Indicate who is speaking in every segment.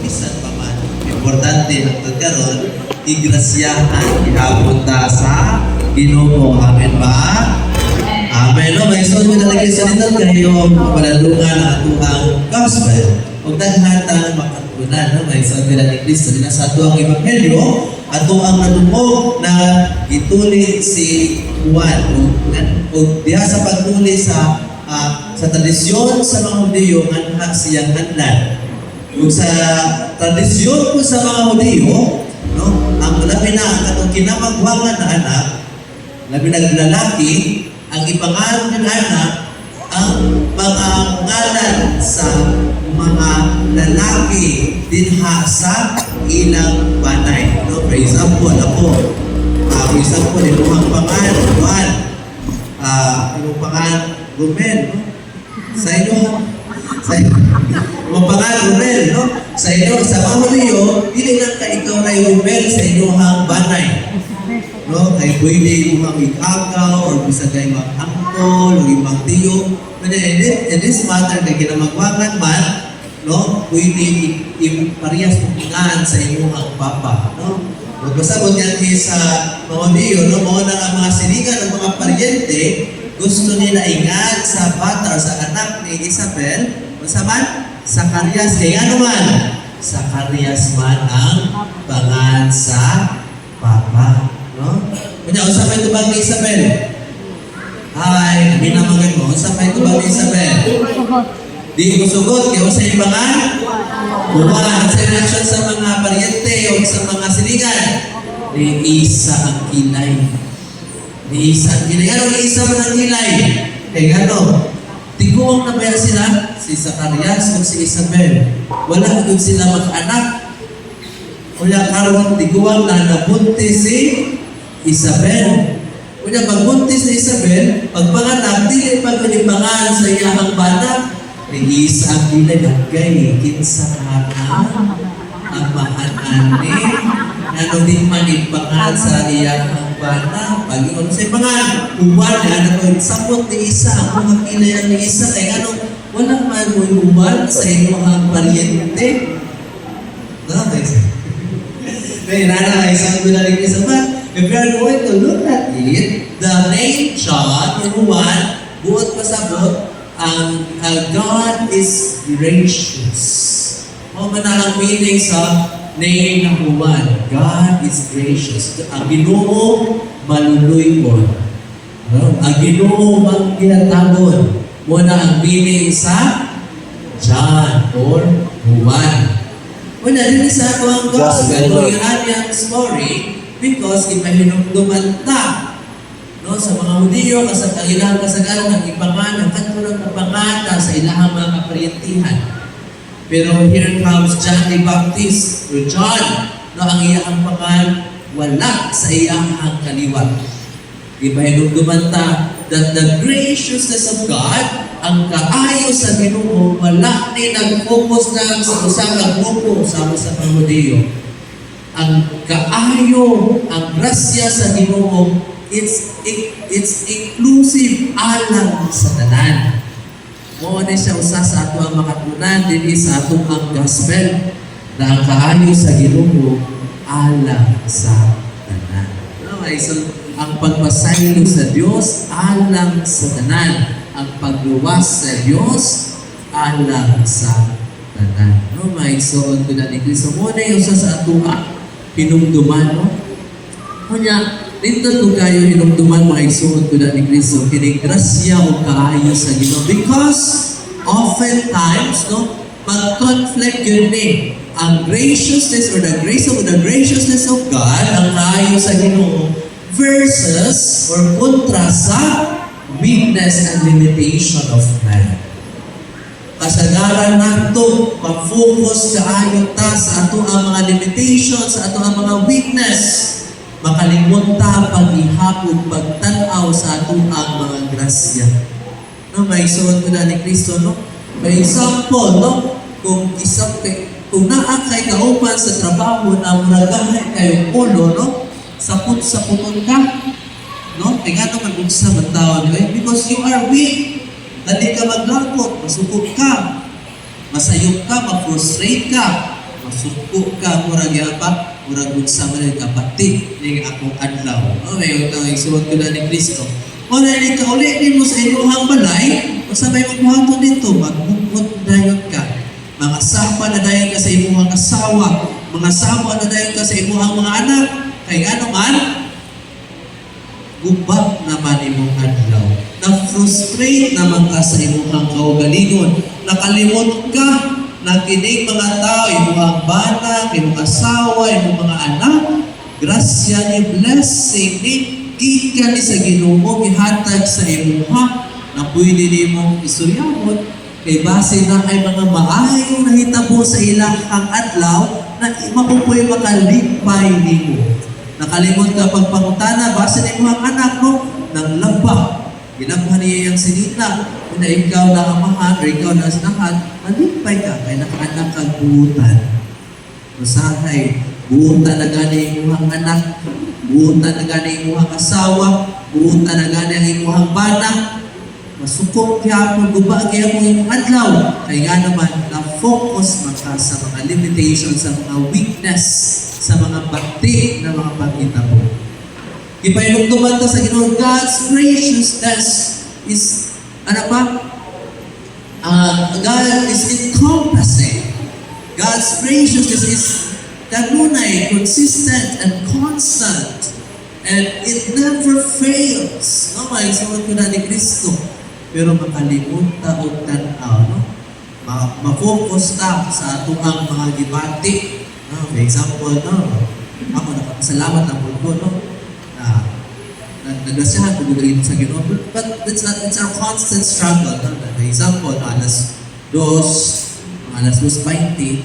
Speaker 1: bisan pa man. Importante ang karon igrasyahan ihapon ta sa Ginoo. Amen ba? Amen. No, may so ko talaga sa dito kayo palalungan ang atuang gospel. Ug daghan makatunan no, may so nila ni Kristo dina sa atuang ebanghelyo ato ang nadumog na gitulig si Juan ug diha sa pagtuli sa tradisyon sa mga Hudiyo nga siyang hadlan. Ug sa tradisyon po sa mga Hudiyo, no, ang labi na katong kinamagwangan na anak, labi na lalaki, ang ipangalan ng anak ang mga ngalan sa mga lalaki dinha sa ilang banay. No, for example, for example, ilang pangalan, Juan, ilang pangalan, Romel, no? Sa inyo, mga pangalan, Romel, no? Sa inyo, sa mga Hudiyo, hindi lang ka ikaw na Romel sa inyong banay. No, kay pwede mo mag-ikaw or bisa kay mag-angkol o ibang tiyo. But in this matter, kay kinamagwangan man, no, pwede parehas pumingaan sa inyong papa. No? Magbasabot yan sa mga Hudiyo, no, mga ang mga sinigan ng mga paryente, gusto nila ingat sa bata or sa anak ni Isabel, masaman, Zacarias. Kaya ano man? Zacarias man ang pangan sa papa. No? Kanya, usapay ito ba ni Isabel? Ay, minamagay mo. Usapay ito ba ni Isabel? Di ko sugot. Kaya usay pangan? Buwan. Sa reaction sa mga paryente o sa mga sinigan, ni Isa ang kilay. Ni Isa ang kilay. Ano ni Isa man ang kilay? Kaya ano? Tiguang na ba sila? Si Zacarias o si Isabel. Wala kung sila mag-anak. Wala karon tiguang na nabuntis si Isabel. Kung magbuntis ni Isabel, pagpanganak, dili pagpanipangan sa iyahang bata, ni Isa ang ilagay, kinsa ang mahanani, ano din manipangan sa iyahang bata, pag-iwan sa pangan, uwan na, sapot ni Isa, ang mga kilayan ni Isa, kaya ano, walang man mo uwan sa inyong paryente. No, may nana, isang gulang ni Isa ba? If you are going to look at it, the name John, number 1, buot pasabot, ang God is gracious. O man ang meaning sa name number 1, God is gracious. Ang Ginoo maluluyon. Ang Ginoo magkinatagon. Muna ang meaning sa John or Juan. Una, din sa ito ang gospel, yung anyang story, because ipahinumduman ta, no, sa mga Hudiyo, sa ilang kasagaran ng ipangan, ang katulad ng pangata sa ilang mga kaparyentihan. Pero here comes John the Baptist, or John, no, ang iyang pangan, wala sa iyang kaliwat. Ipahinumduman ta that the graciousness of God, ang kaayo sa Ginoo, wala ni nag-focus lang sa usang grupo sa mga Hudiyo. Ang kaayo, ang grasya sa Ginoo, it's inclusive alang sa tanan. Mo na siya usa sa ato ang makatunan dinhi sa ato ang gospel na ang kaayo sa Ginoo alang sa tanan. Okay, so ang pagpasaylo sa Dios alang sa tanan, ang pagluwas sa Dios alang sa tanan. No, may so to na ni Kristo mo na usa sa ato hinumduman, no? Kanya, dito ito kayo hinumduman mga isuot ko na ni Kristo, kinigrasya o kaayo sa Ginoo. Because, oftentimes, no, pag-conflict yun ang graciousness or the graciousness of God, ang kaayo sa Ginoo, versus or kontra sa weakness and limitation of man. Kasagaran nato pag-focus kaayo ta sa ato ang mga limitations, sa ato ang mga weakness, makalimot ta paghihapon pagtan-aw sa ato ang mga grasya. No, may isuot ko na ni Kristo, no? For example, no, kung naa kay kaupan sa trabaho na muragahan kayong ulo, no, sapot-sapoton ka, no, kaya nga naman kung sa matawag, because you are weak. Hindi ka maglakot, masukot ka, masayok ka, ma-frustrate ka, masuko ka, murag yapa, murag unsa man ang kapatid ning akong adlaw. May utang isuot ko na ni Kristo. O na ni kauli din mo sa inyong balay, o sabay magbuhaton dito, magbukot dayon ka. Mga sapa na dayon ka sa imong asawa, mga sapa na dayon ka sa imong mga anak, kay ano man, gubak naman imong adlaw. Na-frustrate naman ka sa imong kaugalingon. Nakalimot ka na kining mga tao, imong bana, imong asawa, imong mga anak, grasya ni blessing ni gikan ni sa Ginoo gihatag sa imuha na pwede nimong isuryamon kay base na ay mga maayong nahitabo sa ilang adlaw na mapupoy makalipay nimo. Nakalimot ka pagpangutana base ni imong anak mo nang laba. Ginabhan niya yung sinita. Kung na ikaw na amahan o ikaw na sinahan, malipay ka kay nakaanak kang buutan. Masahay, buutan na gani imong anak, buutan na gani imong asawa, buutan na gani ang imong bana. Masukok kaya mo, guba kaya mo imong adlaw. Kaya nga naman, na-focus maka sa mga limitations, sa mga weakness, sa mga bakti na mga pagkitabo. Ipahilugtuman ka sa Ginoo, God's graciousness is, ano ba? God is encompassing. God's graciousness is kanunay, consistent, and constant. And it never fails. No, may sumunod ko na ni Kristo. Pero makalimutan o tanaw, no? Ma-focus ta sa atong mga gibati. No? For example, no? Ako nakapasalamat ang mundo, no? Nagasyahan ko dito sa Ginoo. But it's our constant struggle. No? For example, alas 2:20,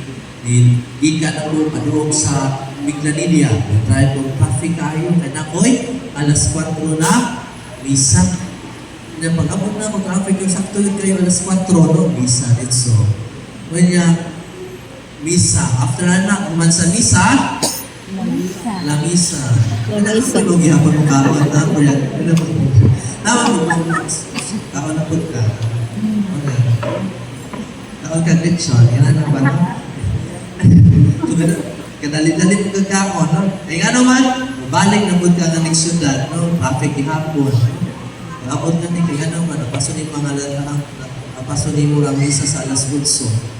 Speaker 1: gikan ako padung sa Miglanilla. Try ko traffic kayo. Kaya na, alas 4 na, misa. Pag-abot na, mag-traffic yung sakto yun kayo, alas 4, no? Misa. It's so. Kanya, misa. After na, kuman sa misa, La misa. Kaya ako gyapon mo karon na ko yan. Nawa mo ako na pud ka. Ako ka leksyon, yan na ba? Kadali-dali mo ka ako, no? Ay nga naman, balik na pud ka ng leksyon dad, no? Traffic gihapon. Abot na ni kaya naman, napaso ni mga napaso ni mo lang misa sa alas 8.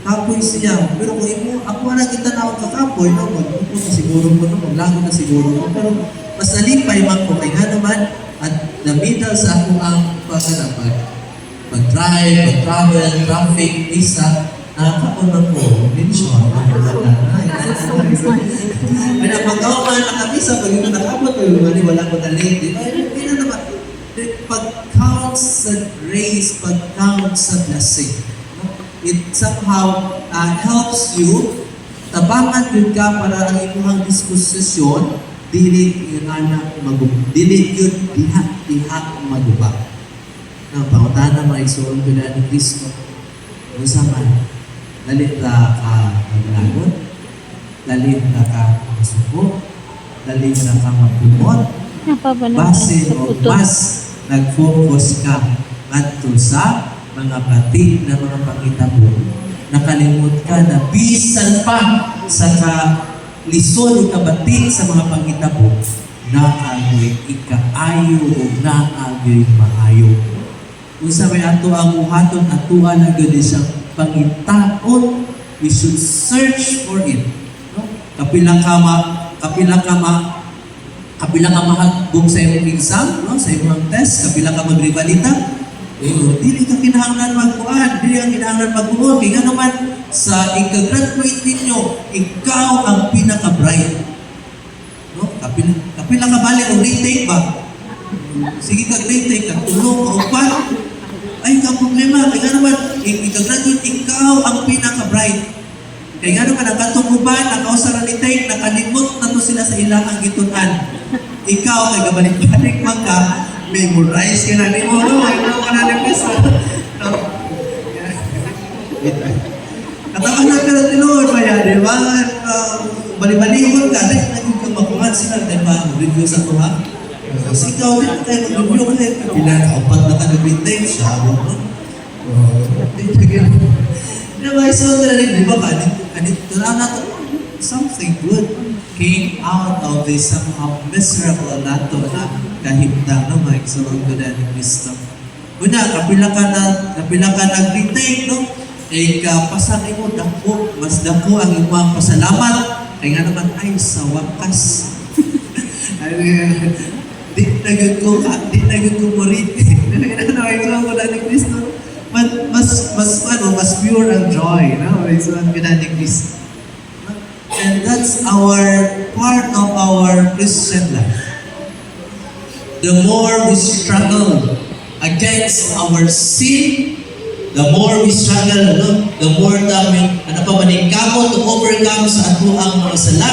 Speaker 1: Kapoy siya. Pero kung ako na kita na ako kakapoy, no? Magpupo na siguro mo, no? Maglago na siguro mo. Pero mas nalipay man ko. Kaya naman, at the middle sa ako ang pag-drive, pag-travel, traffic, visa, nakakaon ako. Mention. Kaya pag-gawa man nakamisa, pag yun nakabot, wala ko na late. Kaya naman, pag-count sa grace, pag-count sa blessing. It somehow helps you tabangan yun ka para ang imong disposisyon dili yun anak magubak dili yun diha magubak ang pangutana mga igsoon ko na ni Kristo unsa man dali ra ka maglagot dali ra ka masuko dali ra ka magkumot base o mas nag-focus ka ngadto sa mga batid na mga pangitabo, nakalimot ka na bisan pa sa lisod o kabatid sa mga pangitabo, naagoy ikaayo o naagoy maayo. Kung sa may ato ang uhaton, atuan na gano'n siyang pangitaon, we should search for it. No? Kapila ka mahagbog sa iyong exam, no? Sa iyong test, kapila ka magrivalita, dili ka kinahanglan magkuhan, dili ka kinahanglan magbuhon. Kaya naman, sa ika-graduate ninyo, ikaw ang pinaka-bright. No? Kapila ka balik o retake ba? Sige ka retake, katulong o upat. Ay, ka problema. Kaya naman, ika-graduate, ikaw ang pinaka-bright. Kaya naman, nakatumuban, nakausaran ni Tay, nakalimot na to sila sa ilang gitunan. Ikaw, kaya balik-balik man ka, memorize ka na ni mo, no? Ikaw ka na ni Pisa. Katakan na ka na tinuod pa yan, di ba? Bali-balihon ka, dahil naging kang makuhan sila, di ba? Review sa ito, ha? Kasi ikaw din, tayo mag-review ka din. Pila, kaupat na ka nag-retake, sabi mo. Di ba, iso na rin, di ba? And something good came out of this somehow miserable nato na kahimtang no, mga igsoon ko na ni Kristo. Una, kapila ka nag-retake, no? Pasang mo, dako, mas dako ang imong pasalamat. Kaya nga naman, ay, sa wakas. Di na yun ko murit. Ano, igsoon ko na ni Kristo. Mas pure ang joy, no? Igsoon ko na ni Kristo. And that's our part of our Christian life. The more we struggle against our sin, the more we struggle, no? The more namin, maningkamot to overcome sa ato ang mga sala.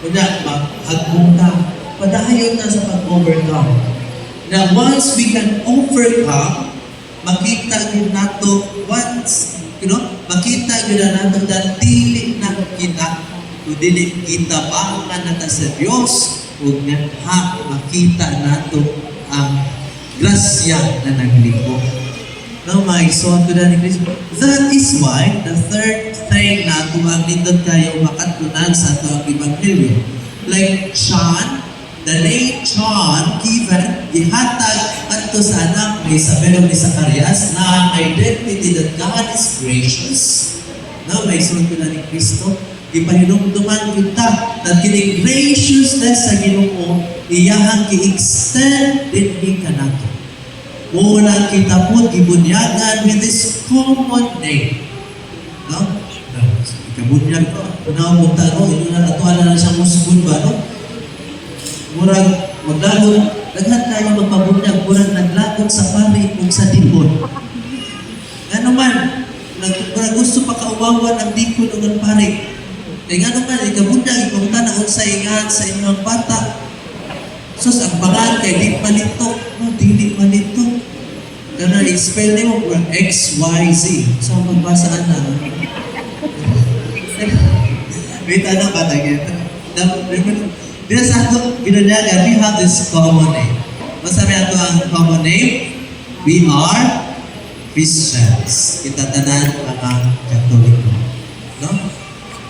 Speaker 1: Kuna, maghagmong ka, padayon na sa pag-overcome. Now, once we can overcome, makita din nato, makita din nato na dili na kita, o dili kita bahangan nata sa Diyos, o nga makita nato ang grasya na nagligo. No, mga igsoon ko na ni Kristo. That is why, the third thing na ang nindot kayo makatunan sa ito ang Ebanghelyo. Like John, the name John, given, ihatag ato sa anak ni Isabel ni Zacarias na ang identity that God is gracious. No, mga igsoon ko na ni Kristo. Ipahinumduman kita na kining graciousness sa Ginoo iyahang ki-extend din ka nato. Muna kita po gibunyagan with this common name. No? Ikabunyag ko. Una mo ta, no? Ito na natuan na siyang musbun ba, no? Murag maglagot, daghan tayo magpabunyag, murag naglagot sa pari kung sa dibon. Ano man, murag gusto pa kauwawan ang dikon o ang pari. Kaya nga naman, ikabunyag, ipunta na sa ingat sa inyong bata. Sus, ang pangalan kay di malito. No, di malito. Kaya i-spell niyo mo XYZ. So, magbasaan na. Wait, ano ba tagay? Dito sa ato, binunyaga, we have this common name. Masabi ato ang common name? We are Christians. Kita tanan mga Katoliko. No?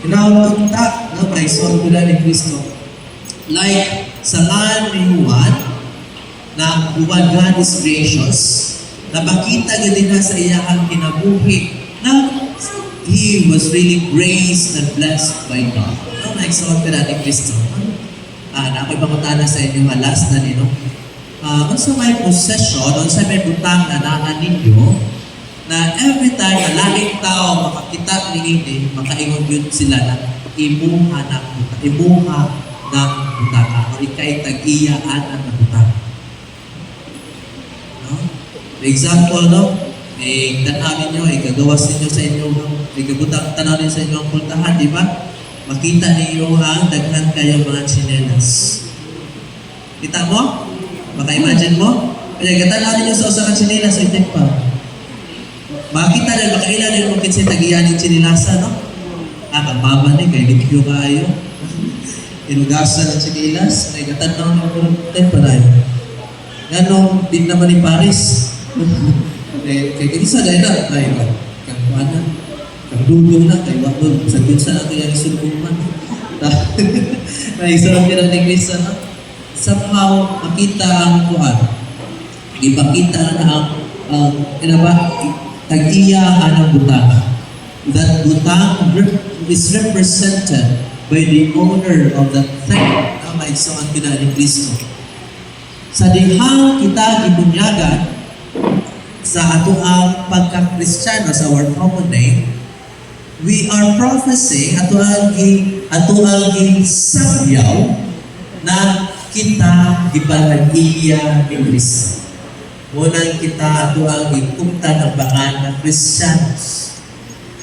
Speaker 1: Kinautunta, no? May sorgula ni Kristo. Like, sa nga ni Juan, na Juan God is gracious, na makita din na sa iyahang kinabuhi na he was really graced and blessed by God. No, na-exalt ka na ni Kristo. Na ako'y pangutana sa inyo, last na nino. Kung sa may possession, kung sa may butang na naan ninyo, na every time na laging tao makakita ni Hindi, makaingon yun sila na imuha ng butaka o ikay tag-iyaan ang butaka. No? For example, no? Tanawin nyo, gagawas ninyo sa inyo, tanawin sa inyo ang pultahan, di ba? Makita ninyo ang daghan kayo mga tsinelas. Kita mo? Maka-imagine mo? Kaya katanawin ninyo sa usang tsinelas, so itin pa. Makita nyo, makailan nyo kung kinsay tag-iyaan yung tsinelasa, no? Kamama ni, kaya lityo kayo. Inugasan ang tsinelas, ay katanaw ng kurunten pa rin. Ganong din naman ni Paris. Kaya kinisa dahil na, ay kampana, kamdudong na, kaya wakon, sa gunsa na kaya isulong man. Naisarap nila ni Krista na, somehow makita ang kuhan. Ipakita na ang tag-iya ang butaka. That butang is represented by the owner of that thing na maigsoon kita ni Kristo. Sa dihang kita gibunyagan sa ato ang pagka-Kristiyano sa our common name, we are prophesying ato ang gisabyaw na kita gipanag-iya ni Kristo. Unang kita ato ang gikupta ng bangan ng Kristiyanos.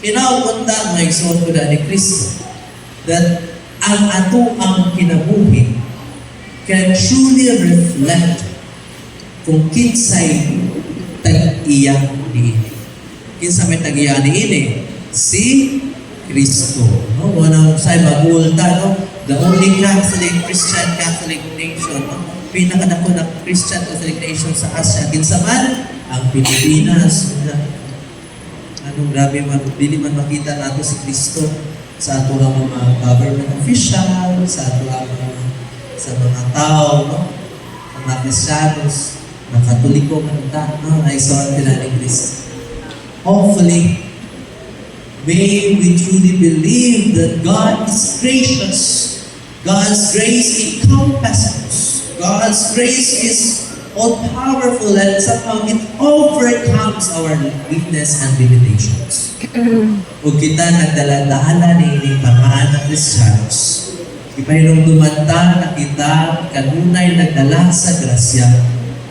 Speaker 1: Pinaupunta ang maigsoon ko na ni Kristo that ang ato ang kinabuhi can truly reflect kung kinsay tag-iya ni ini. Kinsa may tag-iya ni ini? Si Kristo. No? Wanang say magulta, no? The only Catholic nation, no? Pinakadako na Christian Catholic nation sa Asia. Kinsa man? Ang Pilipinas. Anong grabe man, dili man makita nato si Kristo sa ato ang mga government official, sa ato ang sa mga tao, no? Sa mga Kristiyanos, mga Katoliko man ta, no? Ay sorry nila ni Kristo. Hopefully, may we truly believe that God is gracious. God's grace encompasses. God's grace is all-powerful and somehow it overcomes our weakness and limitations. Kung kita nagdala-dala ni pamaan ng Kristiyanos, ipahirong dumanta na kita kanunay nagdala sa grasya,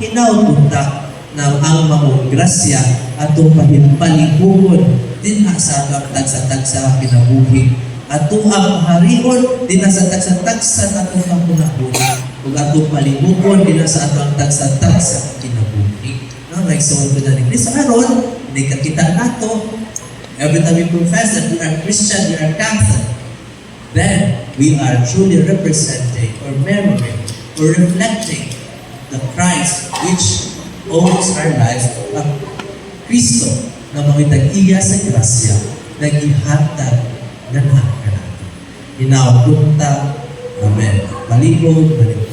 Speaker 1: hinaupunta na ang maong grasya atong pahimpalihon din sa atong tagsa-tagsa kinabuhi. Ato ang harion din sa tagsa-tagsa atong pangkunabuhi. Ug atong palihon din sa atong tagsa-tagsa kinabuhi. No, nagsuon ko na ni Kristo aron nakita nato every time we profess that we are Christian, we are Catholic, then we are truly representing or memorizing or reflecting the Christ which owns our lives ang Kristo na mangitag-iya sa grasya nag-ihatag na natin. Hinaupunta. Amen. Palibog, palibog.